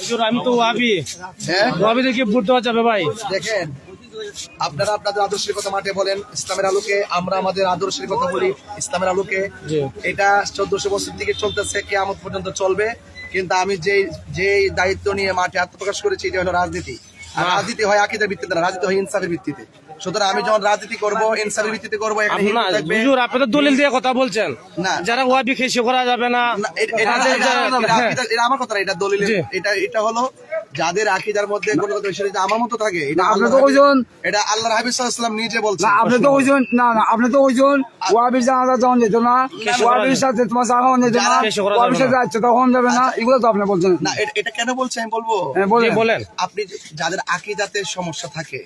হুজুর আমি তো ওয়াহাবি, ওয়াহাবিদের কি ভোট দেওয়া যাবে ভাই? দেখেন, আপনারা আপনাদের আদর্শের কথা মাঠে বলেন, ইসলামের আলোকে আমরা আমাদের আদর্শের কথা বলি, ইসলামের আলোকে। এটা 1400 বছর থেকে চলতেছে, কিয়ামত পর্যন্ত চলবে। কিন্তু আমি যে দায়িত্ব নিয়ে মাঠে আত্মপ্রকাশ করেছি, এটা হলো রাজনীতি। আর রাজনীতি হয় আকীদার ভিত্তিতে না, রাজনীতি হয় ইনসাফের ভিত্তিতে। সুতরাং আমি যখন রাজনীতি করবো, ইনসাফের ভিত্তিতে করবো। হুজুর আপনি তো দলিল দিয়ে কথা বলছেন না, যারা ওয়াহাবি খেসে করা যাবে না। এটা আমার কথা না, এটা দলিল। এটা হলো যাদের আকীদার মধ্যে কোনো বিষয় আমার মতো থাকে, এটা আপনি তো ওইজন, এটা আল্লাহর হাবিব সাল্লাল্লাহু আলাইহি ওয়াসাল্লাম নিজে বলছেন। আপনি তো ওইজন, না আপনি তো ওইজন ওয়াহাবির জানাজা যখন যেত না, ওয়াহাবির সাথে তোমার সাহায্য যেত না, ওয়াহাবির সাথে যাচ্ছে তখন যাবে না, এগুলো তো আপনি বলছেন না। এটা কেন বলছে আমি বলবো, বলেন। আপনি যাদের আকীদাতে সমস্যা থাকে,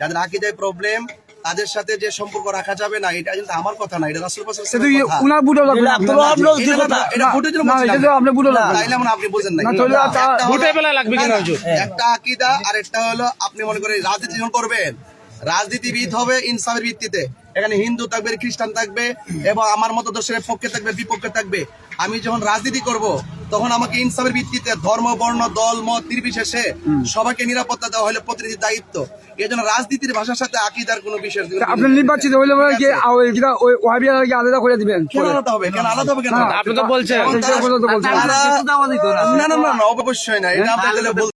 যাদের আকীদায় প্রবলেম, তাদের সাথে যে সম্পর্ক রাখা যাবে না, এটা কিন্তু আমার কথা না, এটা রাসূল সাল্লাল্লাহু আলাইহি ওয়াসাল্লামের কথা। উনার বুড়ো লাগবে না, এটা বুটের জন্য বলছিলাম, এটা আপনি বুড়ো লাগবে তাইলে মনে আপনি বুঝেন না। বুটে বেলা লাগবে কিনা হুজুর? একটা আকীদা আর একটা হলো আপনি মনে করেন রাজনীতি যখন করবেন, রাজনীতিবিদ হবে ইনসাফের ভিত্তিতে। এখানে হিন্দু থাকবে, খ্রিস্টান থাকবে, এবং আমার মতদর্শের পক্ষে থাকবে, বিপক্ষে থাকবে। আমি যখন রাজনীতি করব, তখন আমাকে ইনসাফের ভিত্তিতে ধর্ম, বর্ণ, দল, মত নির্বিশেষে সবাইকে নিরাপত্তা দেওয়া হলো প্রতিনিধির দায়িত্ব। এই জন্য রাজনীতির ভাষার সাথে আকীদার কোনো বিষয় আপনি নির্বাচিত হইলে কি ওয়াহাবিরা কি আলাদা করে দিবেন? কেন আলাদা হবে? কেন আলাদা হবে? কেন আপনি তো বলছেন না, অবশ্যই না, এটা আপনাদের